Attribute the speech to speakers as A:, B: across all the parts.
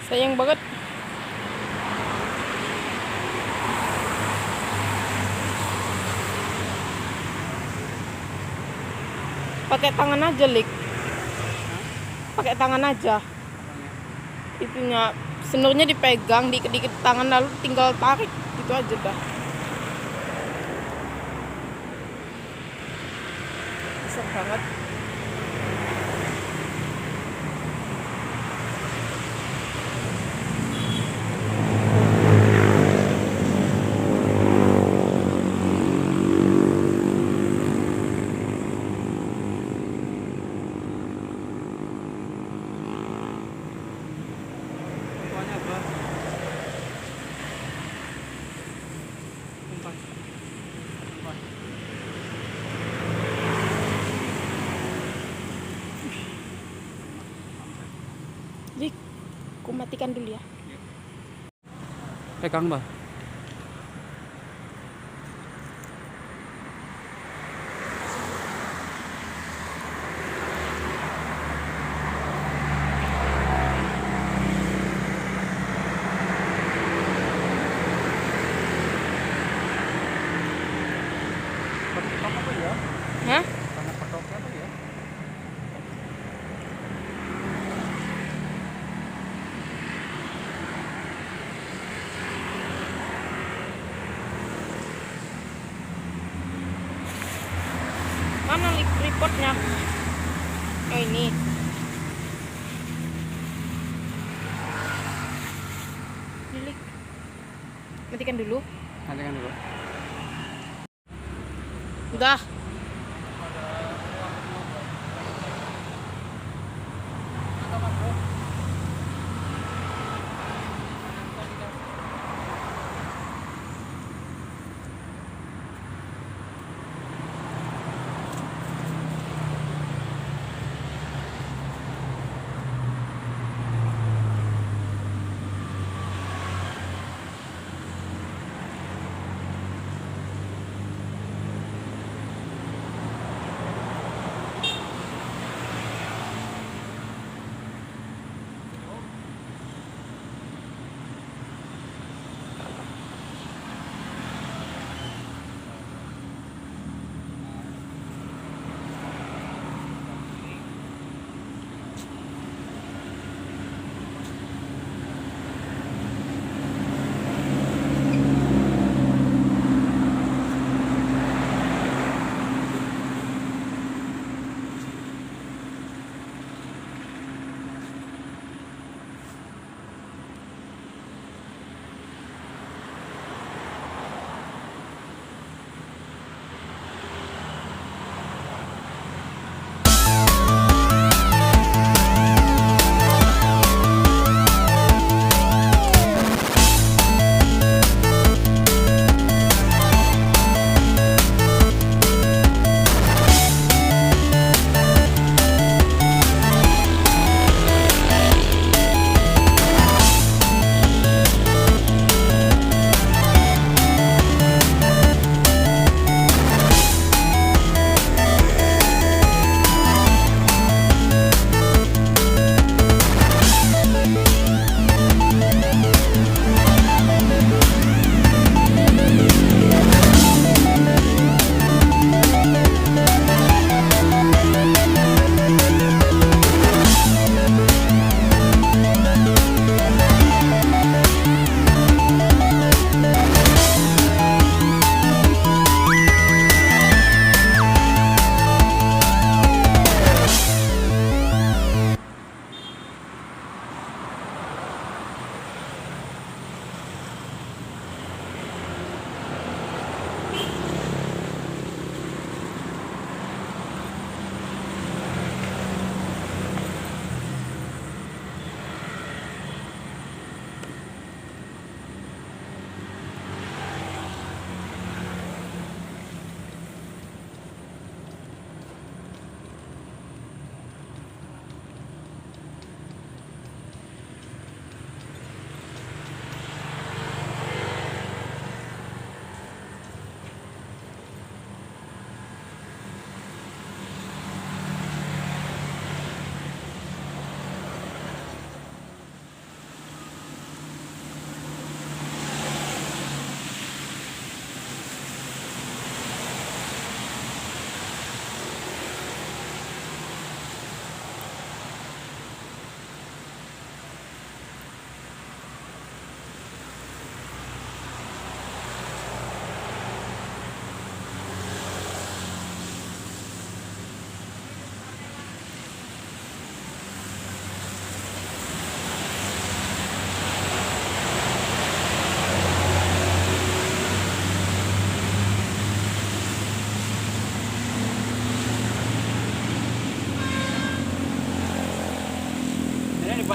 A: Sayang banget. Pakai tangan aja, Lik. Pakai tangan aja. Itunya senurnya dipegang dikit-dikit tangan lalu tinggal tarik gitu aja dah. Besar banget. Lik, aku matikan dulu ya.
B: Pegang, Mbak. Apa ya?
A: Hah?
B: Karena pedoknya apa ya?
A: Mana Lik reportnya? Oh ini. Ini, Lik. Matikan dulu.
B: Nanti kan dulu.
A: Udah.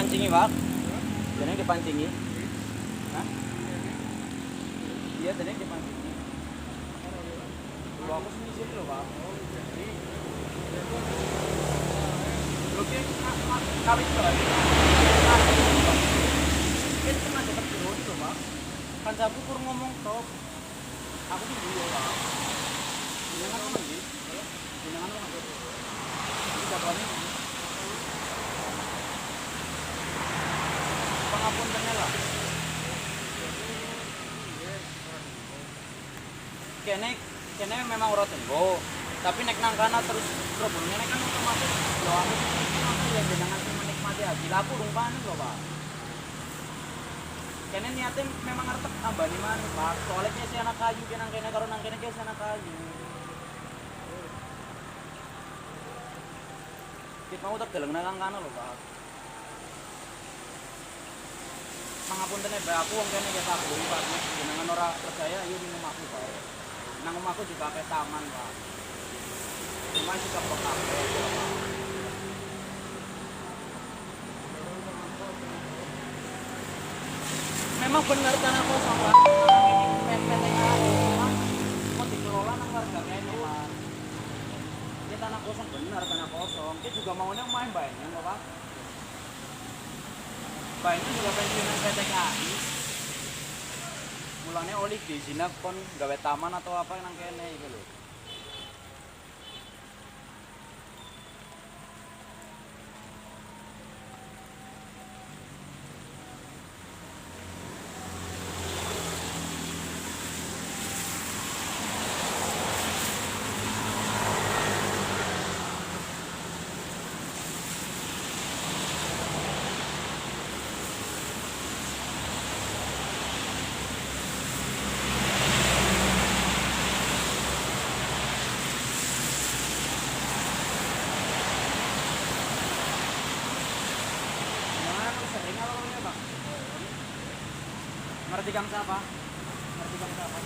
C: dipancingi, Pak? Jenenge dipancingi. Hah? Iya, jenenge dipancingi. Kalau aku sini sini loh, Pak. Oke, kawin coy. Kan pernah dapat drone loh, Pak. Kan sabu kurang ngomong tok. Aku tuh dulu, Pak. Jangan ngomong gitu. Jangan ngomong gitu. Ini kabarnya pangapuntennya lah. Kene memang ora tenggo, tapi nek nang kana terus problemnya nek kan otomatis lho aku aku ya jenengan sing menikmati hasil aku rumpane lho, Pak. Kene niatnya memang arep tambani maneh, Pak. Soalnya kese anak kayu kene nang kene karo nang kene kese anak kayu. Kita mau terdeleng nang kana lho, Pak. Pangapunten Mbak, aku wong kene ya Pak, buri Pak. Jenengan ora percaya ayo ning omahku, Pak. Nang omahku juga kayak taman, Pak. Cuma juga pekape, Pak. Memang benar tanah kosong, Pak. PTKA mau dikelola nang warga kene, Pak. Ini tanah kosong benar, tanah kosong. Dia juga maunya main banyak, Pak. Pak itu juga pensiunan PT KAI. Mulanya oli di sini kon gawe taman atau apa nang kene iki lho. Ngerti Kang siapa? Ngerti Kang siapa?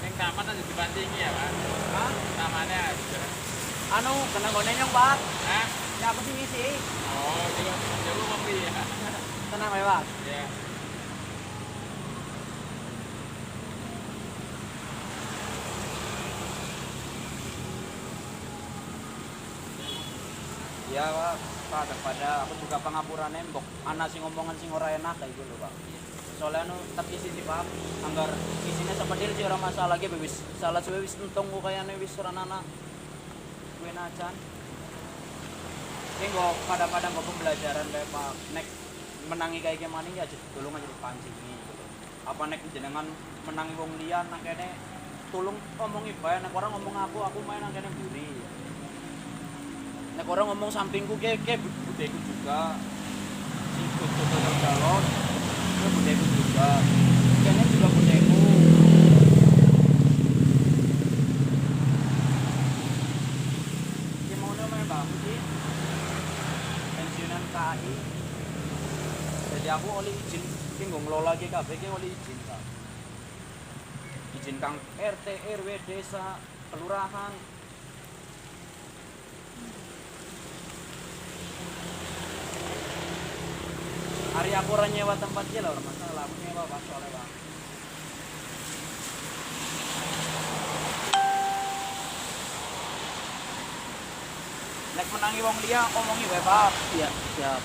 B: Neng taman aja dibantingi ya, Pak.
C: Hah?
B: Tamannya aja.
C: Anu, kena gone nyong, Pak.
B: Hah?
C: Ya aku sih ngisi.
B: Oh, jago ngopi ya.
C: Tenang ya, Pak.
B: Ya.
C: Ya, Pak. Pak, daripada aku juga pangapura nembok. Anak sing ngomongan sing ora enak kayak gitu, Pak. Soalnya anu tak isi sih, Pak. Anggar isinya sepedil sih orang masalah lagi wis salah suwe wis entong kok kayane wis ora nana. Kuwi najan. Ini kok pada kok pembelajaran kayak Pak. Nek menangi kayak gimana ya tolong aja dipancingi gitu. Apa nek jenengan menangi wong liya nang kene tolong omongi bae nek orang ngomong aku main nang kene buri. Nek orang ngomong sampingku ke budeku juga. Si kudu galon. Ke budeku juga. Kene juga budeku. Ki mau main bagus sih. Pensiunan KAI. Jadi aku oleh izin ki nggo ngelola ki kabeh ki oleh izin, Pak. Izin Kang RT, RW, desa, kelurahan. Hari aku orang nyewa tempat aja lah, masalah aku nyewa Pak soalnya, Pak. Nek menangi wong liya omongi wae, Pak.
D: Iya, siap.